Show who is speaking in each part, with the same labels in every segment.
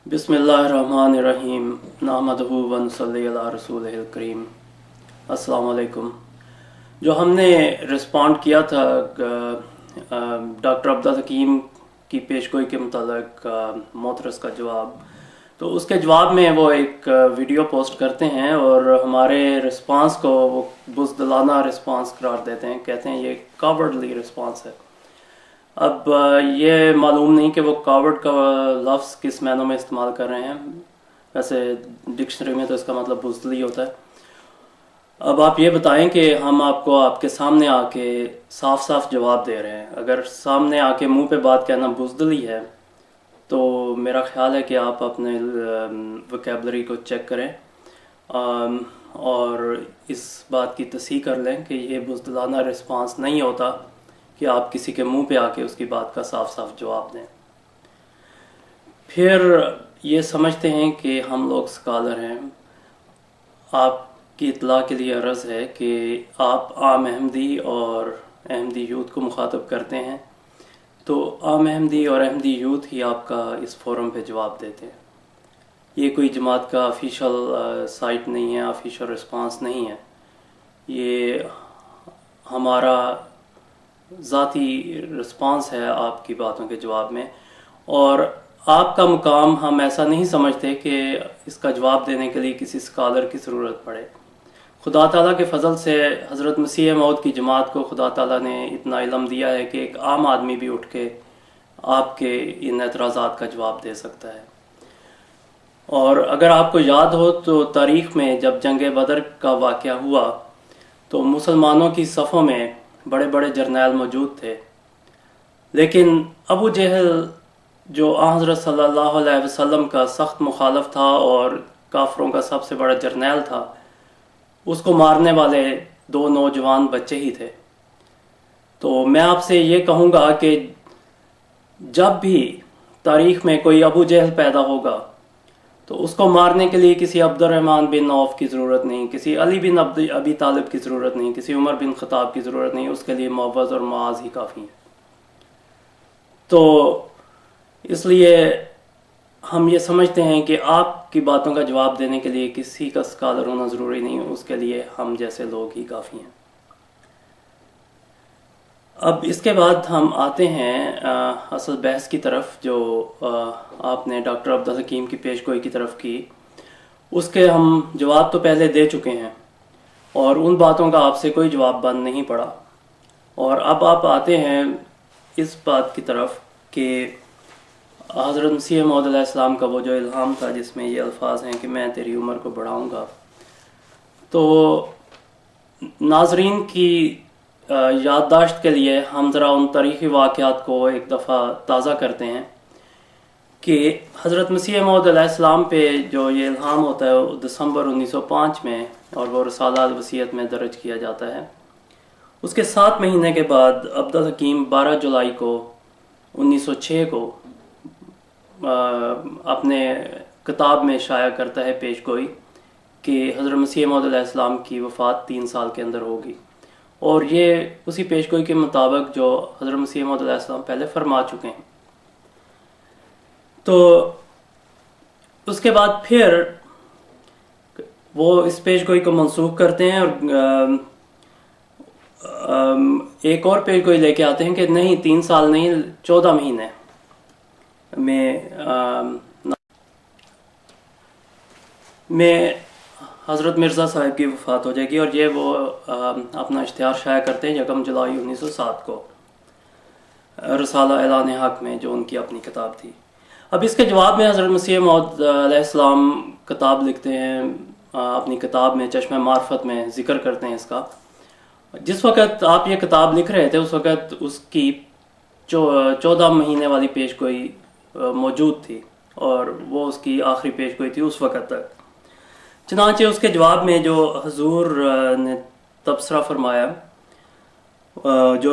Speaker 1: बिस्मिल्लाहिर्रहमानिर्रहीम नहमदहु व नसल्ली अला रसूलिहिल करीम। अस्सलाम वालेकुम। जो हमने रिस्पॉन्ड किया था डॉक्टर अब्दुल हकीम की पेशगोई के मुतालिक मोतरस का जवाब, तो उसके जवाब में वो एक वीडियो पोस्ट करते हैं और हमारे रिस्पांस को वो बुज़दिलाना रिस्पांस करार देते हैं, कहते हैं ये कावर्डली रिस्पांस है। अब ये मालूम नहीं कि वो कावर्ड का लफ्ज़ किस मायनों में इस्तेमाल कर रहे हैं। वैसे डिक्शनरी में तो इसका मतलब बुज़दिली होता है। अब आप ये बताएं कि हम आपको आपके सामने आके साफ साफ जवाब दे रहे हैं। अगर सामने आके मुंह पे बात कहना बुज़दिली है तो मेरा ख्याल है कि आप अपने वोकैबुलरी को चेक करें और इस बात की तस्दीक कर लें कि ये बुज़दिलाना रिस्पांस नहीं होता कि आप किसी के मुंह पे आके उसकी बात का साफ साफ जवाब दें। फिर ये समझते हैं कि हम लोग स्कॉलर हैं। आपकी इत्तला के लिए अर्ज़ है कि आप आम अहमदी और अहमदी यूथ को मुखातब करते हैं, तो आम अहमदी और अहमदी यूथ ही आपका इस फोरम पे जवाब देते हैं। ये कोई जमात का ऑफिशियल साइट नहीं है, ऑफिशियल रिस्पांस नहीं है। ये हमारा ज़ाती रिस्पांस है आपकी बातों के जवाब में, और आपका मुकाम हम ऐसा नहीं समझते कि इसका जवाब देने के लिए किसी स्कॉलर की ज़रूरत पड़े। खुदा ताला के फजल से हज़रत मसीह मौद की जमात को खुदा ताला ने इतना इल्म दिया है कि एक आम आदमी भी उठ के आपके इन एतराज़ात का जवाब दे सकता है। और अगर आपको याद हो तो तारीख़ में जब जंग बदर का वाक़या हुआ तो मुसलमानों की सफ़ों में बड़े बड़े जर्नैल मौजूद थे, लेकिन अबू जहल जो हज़रत सल्लल्लाहु अलैहि वसल्लम का सख्त मुखालफ था और काफरों का सबसे बड़ा जर्नैल था, उसको मारने वाले दो नौजवान बच्चे ही थे। तो मैं आपसे ये कहूँगा कि जब भी तारीख़ में कोई अबू जहल पैदा होगा तो उसको मारने के लिए किसी अब्दुर्रहमान बिन औफ की ज़रूरत नहीं, किसी अली बिन अबी तालिब की ज़रूरत नहीं, किसी उमर बिन ख़त्ताब की ज़रूरत नहीं। उसके लिए मुअव्वज़ और मुआज़ ही काफ़ी है। तो इसलिए हम ये समझते हैं कि आपकी बातों का जवाब देने के लिए किसी का स्कॉलर होना ज़रूरी नहीं है, उसके लिए हम जैसे लोग ही काफ़ी हैं। अब इसके बाद हम आते हैं असल बहस की तरफ, जो आपने डॉक्टर अब्दुल हकीम की पेशगोई की तरफ की। उसके हम जवाब तो पहले दे चुके हैं और उन बातों का आपसे कोई जवाब बंद नहीं पड़ा। और अब आप आते हैं इस बात की तरफ कि हज़रत मसीह मौद अलैहिस्सलाम का वो जो इल्हाम था जिसमें ये अल्फाज हैं कि मैं तेरी उम्र को बढ़ाऊँगा। तो नाजरीन की याददाश्त के लिए हम ज़रा उन तारीख़ी वाक़यात को एक दफ़ा ताज़ा करते हैं कि हज़रत मसीह मौद अलैहिस्सलाम पे जो ये इल्हाम होता है वो दिसंबर 1905 में, और वो रसाला वसीयत में दर्ज किया जाता है। उसके 7 महीने के बाद अब्दुल हकीम 12 जुलाई को 1906 को अपने किताब में शाया करता है पेशगोई कि हज़रत मसीह मौद अलैहिस्सलाम की वफ़ात 3 साल के अंदर होगी। और ये उसी पेशगोई के मुताबिक जो हज़रत मसीह मौद अलैहिस्सलाम पहले फरमा चुके हैं। तो उसके बाद फिर वो इस पेशगोई को मनसूख करते हैं और एक और पेशगोई लेके आते हैं कि नहीं 3 साल नहीं 14 महीने में हज़रत मिर्ज़ा साहिब की वफ़ात हो जाएगी। और ये वो अपना इश्तिहार शाया करते हैं 1 जुलाई 1907 को रसाला एलान हक में, जो उनकी अपनी किताब थी। अब इसके जवाब में हज़रत मसीह मौद अलैहिस्सलाम किताब लिखते हैं, अपनी किताब में चश्मे मार्फत में ज़िक्र करते हैं इसका। जिस वक़्त आप ये किताब लिख रहे थे उस वक़्त उसकी 14 महीने वाली पेशगोई मौजूद थी और वो उसकी आखिरी पेशगोई थी उस वक़्त तक। चनांचे उसके जवाब में जो हुजूर ने तबसरा फरमाया, जो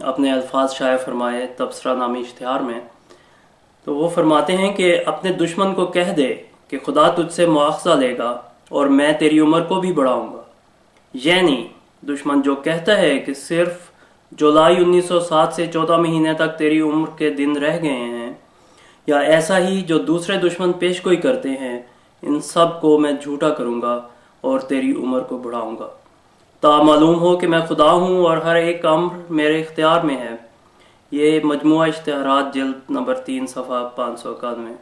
Speaker 1: अपने अल्फाज शाया फरमाए तबसरा नामी इश्तिहार में, तो वो फरमाते हैं कि अपने दुश्मन को कह दे कि खुदा तुझसे मुआवजा लेगा और मैं तेरी उम्र को भी बढ़ाऊँगा। यानी दुश्मन जो कहता है कि सिर्फ जुलाई 1907 से 14 महीने तक तेरी उम्र के दिन रह गए हैं, یا ایسا ہی جو دوسرے دشمن پیش گوئی کرتے ہیں ان سب کو میں جھوٹا کروں گا اور تیری عمر کو بڑھاؤں گا، تا معلوم ہو کہ میں خدا ہوں اور ہر ایک امر میرے اختیار میں ہے۔ یہ مجموعہ اشتہارات جلد نمبر 3 صفحہ 591۔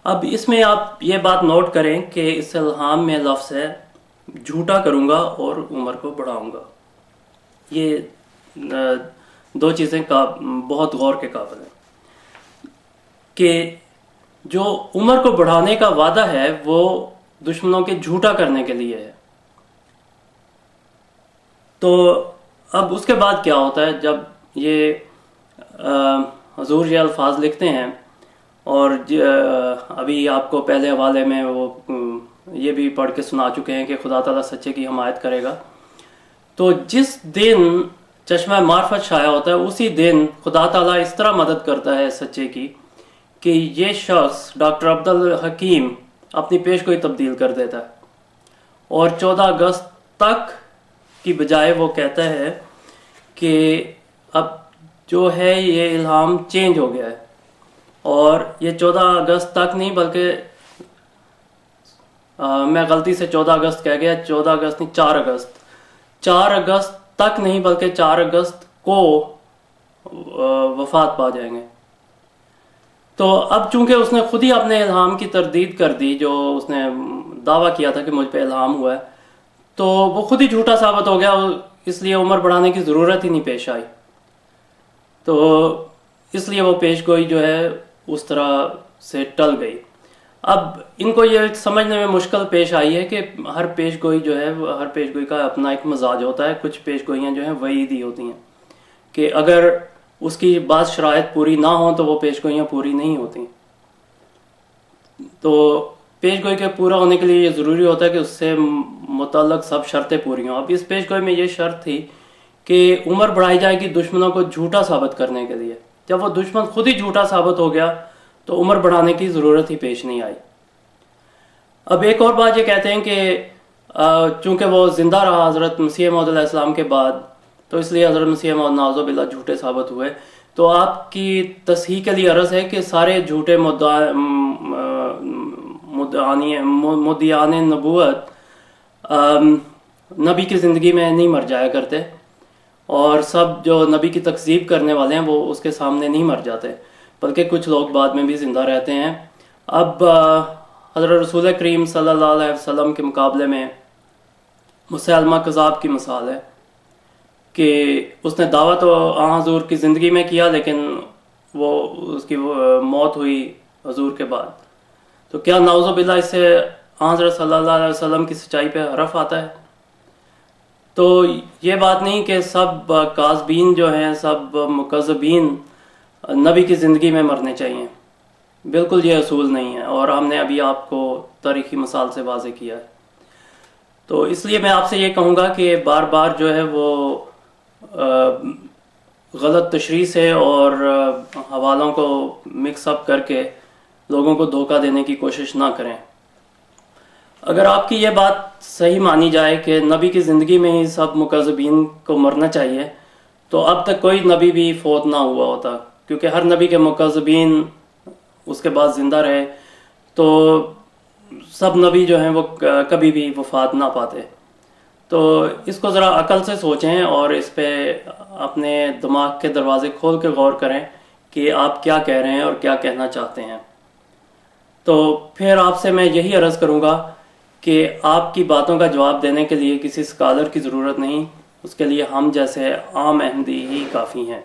Speaker 1: اب اس میں آپ یہ بات نوٹ کریں کہ اس الہام میں لفظ ہے جھوٹا کروں گا اور عمر کو بڑھاؤں گا۔ یہ دو چیزیں بہت غور کے قابل ہیں کہ جو عمر کو بڑھانے کا وعدہ ہے وہ دشمنوں کے جھوٹا کرنے کے لیے ہے۔ تو اب اس کے بعد کیا ہوتا ہے جب یہ حضور یہ الفاظ لکھتے ہیں، اور ابھی آپ کو پہلے حوالے میں وہ یہ بھی پڑھ کے سنا چکے ہیں کہ خدا تعالیٰ سچے کی حمایت کرے گا، تو جس دن چشمہ معرفت شائع ہوتا ہے اسی دن خدا تعالیٰ اس طرح مدد کرتا ہے سچے کی کہ یہ شخص ڈاکٹر عبدالحکیم اپنی پیش گوئی تبدیل کر دیتا ہے، اور 14 اگست تک کی بجائے وہ کہتا ہے کہ اب جو ہے یہ الہام چینج ہو گیا ہے، اور یہ 14 اگست تک نہیں بلکہ میں غلطی سے 14 اگست کہہ گیا، 14 اگست نہیں 4 اگست تک نہیں بلکہ 4 اگست کو وفات پا جائیں گے۔ تو اب چونکہ اس نے خود ہی اپنے الہام کی تردید کر دی، جو اس نے دعویٰ کیا تھا کہ مجھ پہ الہام ہوا ہے، تو وہ خود ہی جھوٹا ثابت ہو گیا، اس لیے عمر بڑھانے کی ضرورت ہی نہیں پیش آئی۔ تو اس لیے وہ پیش گوئی جو ہے اس طرح سے ٹل گئی۔ اب ان کو یہ سمجھنے میں مشکل پیش آئی ہے کہ ہر پیش گوئی جو ہے ہر پیش گوئی کا اپنا ایک مزاج ہوتا ہے۔ کچھ پیش گوئیاں جو ہیں وعیدی ہوتی ہیں کہ اگر اس کی بعض شرائط پوری نہ ہوں تو وہ پیش گوئیاں پوری نہیں ہوتی۔ تو پیش گوئی کے پورا ہونے کے لیے یہ ضروری ہوتا ہے کہ اس سے متعلق سب شرطیں پوری ہوں۔ اب اس پیش گوئی میں یہ شرط تھی کہ عمر بڑھائی جائے گی دشمنوں کو جھوٹا ثابت کرنے کے لیے۔ جب وہ دشمن خود ہی جھوٹا ثابت ہو گیا تو عمر بڑھانے کی ضرورت ہی پیش نہیں آئی۔ اب ایک اور بات یہ کہتے ہیں کہ چونکہ وہ زندہ رہا حضرت مسیح موعود علیہ السلام کے بعد، تو اس لیے حضرت مسیح موعود نعوذ باللہ جھوٹے ثابت ہوئے۔ تو آپ کی تصحیح کے لیے عرض ہے کہ سارے جھوٹے مدعیان نبوت نبی کی زندگی میں نہیں مر جایا کرتے، اور سب جو نبی کی تکذیب کرنے والے ہیں وہ اس کے سامنے نہیں مر جاتے، بلکہ کچھ لوگ بعد میں بھی زندہ رہتے ہیں۔ اب حضرت رسول کریم صلی اللہ علیہ وسلم کے مقابلے میں مسیلمہ کذاب کی مثال ہے کہ اس نے دعویٰ تو حضور کی زندگی میں کیا، لیکن اس کی موت ہوئی حضور کے بعد۔ تو کیا نعوذ باللہ اس سے حضرت صلی اللہ علیہ وسلم کی سچائی پہ حرف آتا ہے؟ تو یہ بات نہیں کہ سب کاذبین جو ہیں، سب مکذبین نبی کی زندگی میں مرنے چاہیے، بالکل یہ اصول نہیں ہے، اور ہم نے ابھی آپ کو تاریخی مثال سے واضح کیا ہے۔ تو اس لیے میں آپ سے یہ کہوں گا کہ بار بار جو ہے وہ غلط تشریح سے اور حوالوں کو مکس اپ کر کے لوگوں کو دھوکہ دینے کی کوشش نہ کریں۔ اگر آپ کی یہ بات صحیح مانی جائے کہ نبی کی زندگی میں ہی سب مکذبین کو مرنا چاہیے، تو اب تک کوئی نبی بھی فوت نہ ہوا ہوتا، کیونکہ ہر نبی کے مکذبین اس کے بعد زندہ رہے، تو سب نبی جو ہیں وہ کبھی بھی وفات نہ پاتے۔ تو اس کو ذرا عقل سے سوچیں اور اس پہ اپنے دماغ کے دروازے کھول کے غور کریں کہ آپ کیا کہہ رہے ہیں اور کیا کہنا چاہتے ہیں۔ تو پھر آپ سے میں یہی عرض کروں گا کہ آپ کی باتوں کا جواب دینے کے لیے کسی اسکالر کی ضرورت نہیں، اس کے لیے ہم جیسے عام احمدی ہی کافی ہیں۔